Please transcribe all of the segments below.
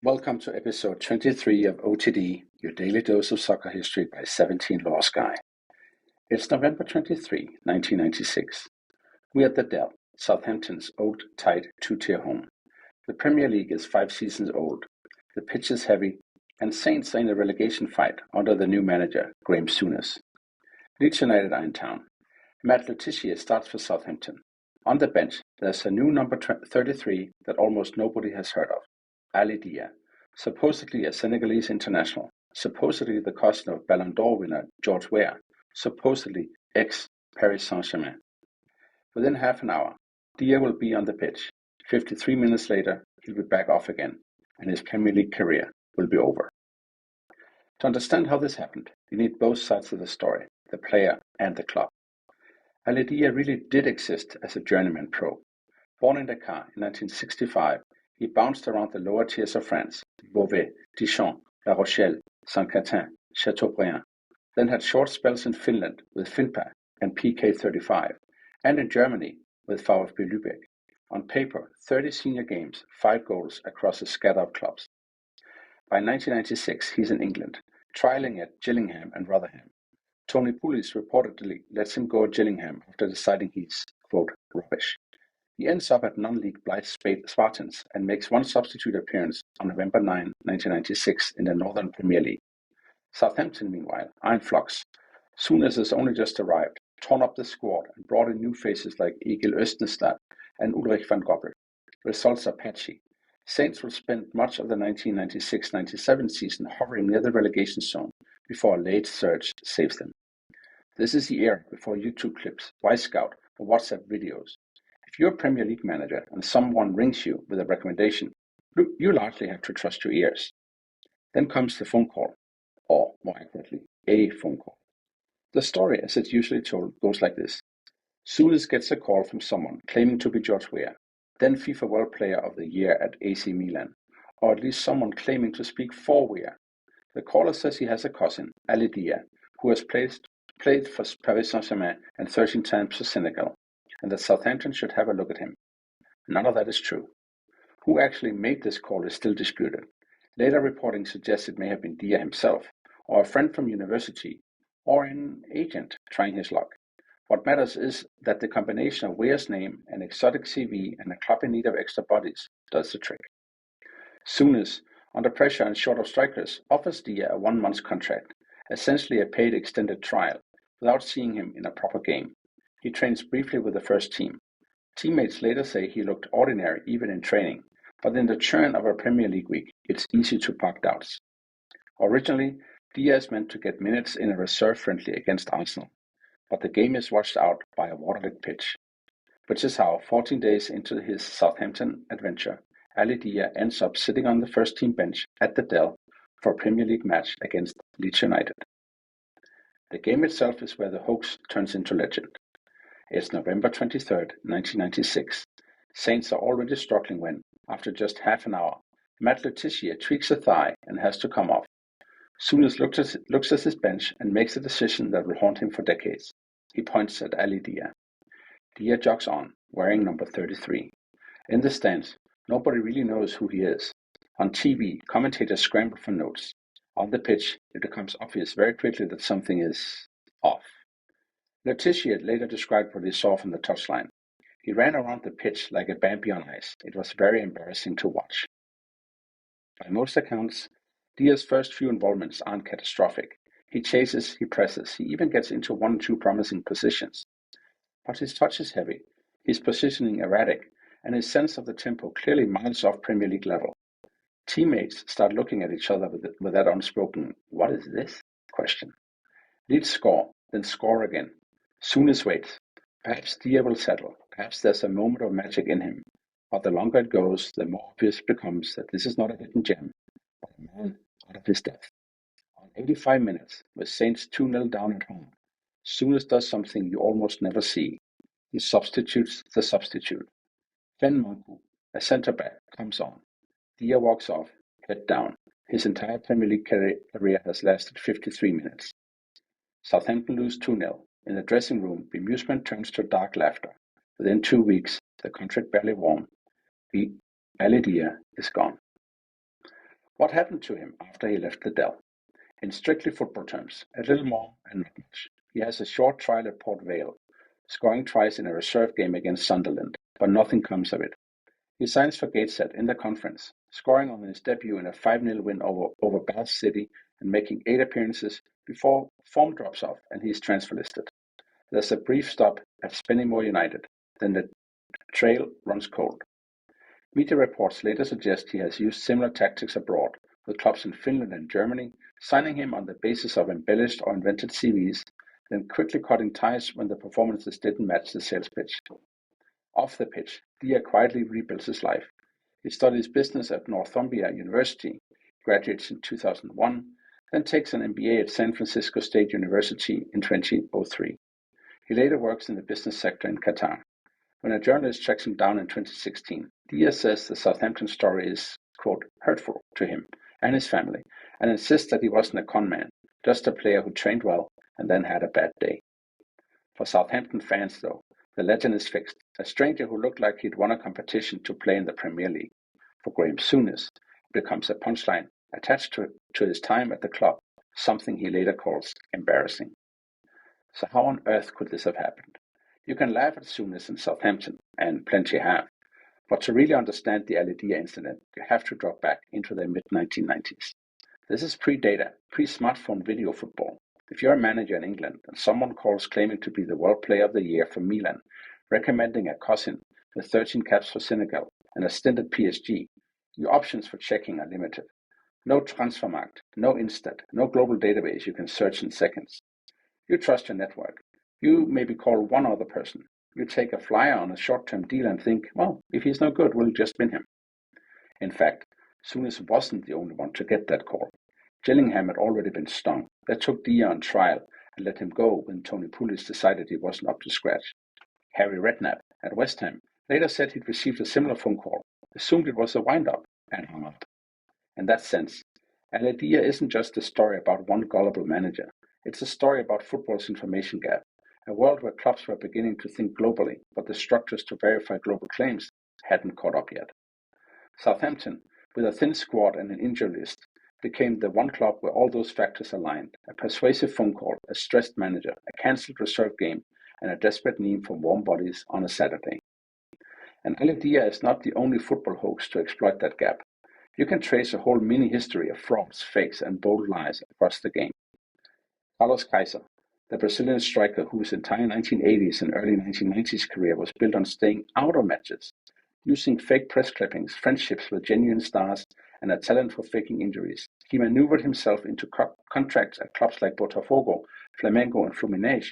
Welcome to episode 23 of OTD, your daily dose of soccer history by 17 Lost Guy. It's November 23, 1996. We're at the Dell, Southampton's old, tight, two-tier home. The Premier League is 5 seasons old. The pitch is heavy, and Saints are in a relegation fight under the new manager, Graeme Souness. Leeds United are in town. Matt Letizia starts for Southampton. On the bench, there's a new number 33 that almost nobody has heard of. Ali Dia, supposedly a Senegalese international, supposedly the cousin of Ballon d'Or winner George Weah, supposedly ex-Paris Saint-Germain. Within half an hour, Dia will be on the pitch. 53 minutes later, he'll be back off again, and his Premier League career will be over. To understand how this happened, you need both sides of the story, the player and the club. Ali Dia really did exist as a journeyman pro. Born in Dakar in 1965, he bounced around the lower tiers of France, Beauvais, Dijon, La Rochelle, Saint-Quentin, Chateaubriand, then had short spells in Finland with Finpa and PK35, and in Germany with VfB Lübeck. On paper, 30 senior games, 5 goals across a scatter of clubs. By 1996, he's in England, trialling at Gillingham and Rotherham. Tony Pulis reportedly lets him go at Gillingham after deciding he's, quote, rubbish. He ends up at non-league Blythe Spartans and makes one substitute appearance on November 9, 1996 in the Northern Premier League. Southampton, meanwhile, are in flux. Souness has only just arrived, torn up the squad and brought in new faces like Egil Østenstad and Ulrich van Goppel. Results are patchy. Saints will spend much of the 1996-97 season hovering near the relegation zone before a late surge saves them. This is the era before YouTube clips, Y-Scout, or WhatsApp videos. If you're a Premier League manager and someone rings you with a recommendation, you largely have to trust your ears. Then comes the phone call, or more accurately, a phone call. The story, as it's usually told, goes like this. Souness gets a call from someone claiming to be George Weah, then FIFA World Player of the Year at AC Milan, or at least someone claiming to speak for Weah. The caller says he has a cousin, Ali Dia, who has played for Paris Saint-Germain and 13 times for Senegal, and that Southampton should have a look at him. None of that is true. Who actually made this call is still disputed. Later reporting suggests it may have been Dia himself, or a friend from university, or an agent trying his luck. What matters is that the combination of Weah's name, an exotic CV, and a club in need of extra bodies does the trick. Souness, under pressure and short of strikers, offers Dia a 1-month contract, essentially a paid extended trial, without seeing him in a proper game. He trains briefly with the first team. Teammates later say he looked ordinary even in training, but in the churn of a Premier League week, it's easy to park doubts. Originally, Dia is meant to get minutes in a reserve friendly against Arsenal, but the game is washed out by a waterlit pitch, which is how, 14 days into his Southampton adventure, Ali Dia ends up sitting on the first team bench at the Dell for a Premier League match against Leeds United. The game itself is where the hoax turns into legend. It's November 23, 1996. Saints are already struggling when, after just half an hour, Matt Letizia tweaks a thigh and has to come off. Souness looks at his bench and makes a decision that will haunt him for decades. He points at Ali Dia. Dia jogs on, wearing number 33. In the stands, nobody really knows who he is. On TV, commentators scramble for notes. On the pitch, it becomes obvious very quickly that something is off. Letizia later described what he saw from the touchline. He ran around the pitch like a Bambi on ice. It was very embarrassing to watch. By most accounts, Dia's first few involvements aren't catastrophic. He chases, he presses, he even gets into 1 or 2 promising positions. But his touch is heavy, his positioning erratic, and his sense of the tempo clearly miles off Premier League level. Teammates start looking at each other with that unspoken, "What is this?" question. Leeds score, then score again. Souness waits. Perhaps Dia will settle. Perhaps there's a moment of magic in him. But the longer it goes, the more obvious it becomes that this is not a hidden gem, but a man out of his depth. On 85 minutes, with Saints 2-0 down at home, Souness does something you almost never see. He substitutes the substitute. Ben Manku, a centre-back, comes on. Dia walks off, head down. His entire Premier League career has lasted 53 minutes. Southampton lose 2-0. In the dressing room, bemusement turns to dark laughter. Within 2 weeks, the contract barely warm. Ali Dia is gone. What happened to him after he left the Dell? In strictly football terms, a little more and not much. He has a short trial at Port Vale, scoring twice in a reserve game against Sunderland, but nothing comes of it. He signs for Gateshead in the conference, scoring on his debut in a 5-0 win over Bath City and making 8 appearances before form drops off and he is transfer listed. There's a brief stop at Spennymoor United, then the trail runs cold. Media reports later suggest he has used similar tactics abroad, with clubs in Finland and Germany signing him on the basis of embellished or invented CVs, then quickly cutting ties when the performances didn't match the sales pitch. Off the pitch, Weah quietly rebuilds his life. He studies business at Northumbria University, graduates in 2001, then takes an MBA at San Francisco State University in 2003. He later works in the business sector in Qatar. When a journalist tracks him down in 2016, Weah says the Southampton story is, quote, hurtful to him and his family, and insists that he wasn't a con man, just a player who trained well and then had a bad day. For Southampton fans, though, the legend is fixed, a stranger who looked like he'd won a competition to play in the Premier League. For Graeme Souness, it becomes a punchline attached to his time at the club, something he later calls embarrassing. So how on earth could this have happened? You can laugh at Souness in Southampton, and plenty have, but to really understand the Al-Dia incident, you have to drop back into the mid-1990s. This is pre-data, pre-smartphone video football. If you're a manager in England and someone calls claiming to be the World Player of the Year for Milan, recommending a cousin with 13 caps for Senegal and a stint at PSG, your options for checking are limited. No Transfermarkt, no Instat, no global database you can search in seconds. You trust your network. You maybe call one other person. You take a flyer on a short-term deal and think, well, if he's no good, we'll just bin him. In fact, Souness wasn't the only one to get that call. Gillingham had already been stung. They took Weah on trial and let him go when Tony Pulis decided he wasn't up to scratch. Harry Redknapp at West Ham later said he'd received a similar phone call, assumed it was a wind-up, and hung up. In that sense, Al-Dia isn't just a story about one gullible manager. It's a story about football's information gap, a world where clubs were beginning to think globally, but the structures to verify global claims hadn't caught up yet. Southampton, with a thin squad and an injury list, became the one club where all those factors aligned: a persuasive phone call, a stressed manager, a cancelled reserve game, and a desperate need for warm bodies on a Saturday. And Al-Dia is not the only football hoax to exploit that gap. You can trace a whole mini-history of frauds, fakes, and bold lies across the game. Carlos Kaiser, the Brazilian striker whose entire 1980s and early 1990s career was built on staying out of matches, using fake press clippings, friendships with genuine stars, and a talent for faking injuries, he maneuvered himself into contracts at clubs like Botafogo, Flamengo, and Fluminense,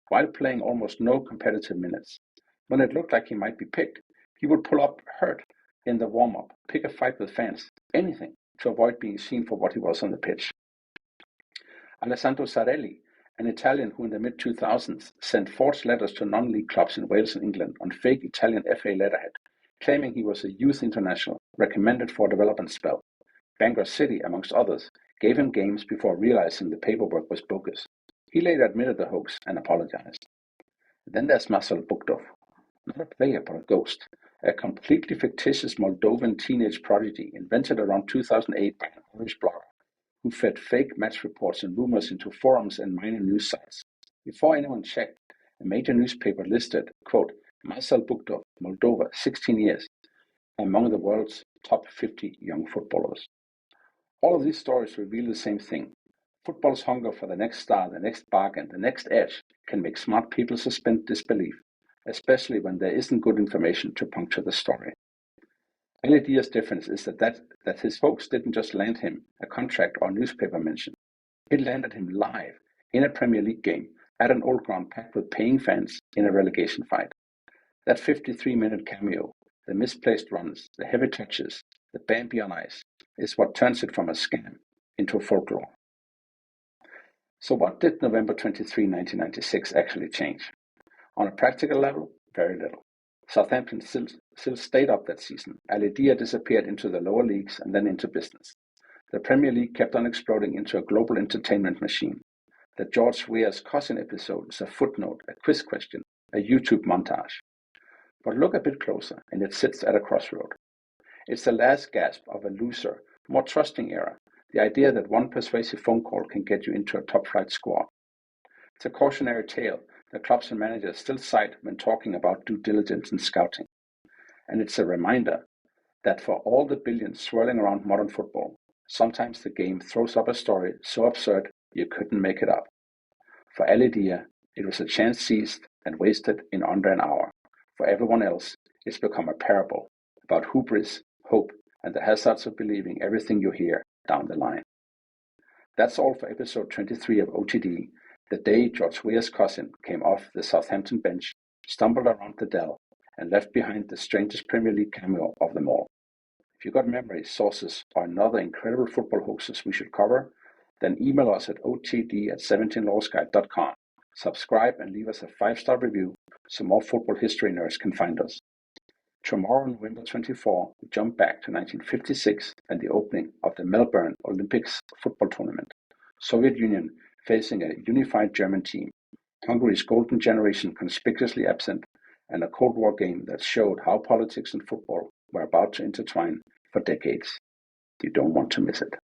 while playing almost no competitive minutes. When it looked like he might be picked, he would pull up hurt in the warm-up, pick a fight with fans, anything to avoid being seen for what he was on the pitch. Alessandro Sarelli, an Italian who in the mid-2000s sent forged letters to non-league clubs in Wales and England on fake Italian FA letterhead, claiming he was a youth international, recommended for a development spell. Bangor City, amongst others, gave him games before realizing the paperwork was bogus. He later admitted the hoax and apologized. Then there's Marcel Bukdov, not a player but a ghost, a completely fictitious Moldovan teenage prodigy invented around 2008 by an Irish blogger who fed fake match reports and rumors into forums and minor news sites. Before anyone checked, a major newspaper listed, quote, Marcel Bukdov, Moldova, 16 years, among the world's top 50 young footballers. All of these stories reveal the same thing. Football's hunger for the next star, the next bargain, the next edge can make smart people suspend disbelief, especially when there isn't good information to puncture the story. Al-Dia's difference is that his folks didn't just land him a contract or newspaper mention. It landed him live in a Premier League game at an old ground packed with paying fans in a relegation fight. That 53-minute cameo, the misplaced runs, the heavy touches, the Bambi on ice, is what turns it from a scam into folklore. So what did November 23, 1996 actually change? On a practical level, very little. Southampton still stayed up that season. Al-Dia disappeared into the lower leagues and then into business. The Premier League kept on exploding into a global entertainment machine. The George Weah's cousin episode is a footnote, a quiz question, a YouTube montage. But look a bit closer, and it sits at a crossroad. It's the last gasp of a loser More trusting era, the idea that one persuasive phone call can get you into a top-flight squad. It's a cautionary tale that clubs and managers still cite when talking about due diligence and scouting. And it's a reminder that for all the billions swirling around modern football, sometimes the game throws up a story so absurd you couldn't make it up. For Ali Dia, it was a chance seized and wasted in under an hour. For everyone else, it's become a parable about hubris, hope, and the hazards of believing everything you hear down the line. That's all for episode 23 of OTD, the day George Weah's cousin came off the Southampton bench, stumbled around the Dell, and left behind the strangest Premier League cameo of them all. If you got memories, sources, or another incredible football hoaxes we should cover, then email us at otd@17lawsguide.com. Subscribe and leave us a 5-star review so more football history nerds can find us. Tomorrow, November 24, we jump back to 1956 and the opening of the Melbourne Olympics football tournament. Soviet Union facing a unified German team, Hungary's golden generation conspicuously absent, and a Cold War game that showed how politics and football were about to intertwine for decades. You don't want to miss it.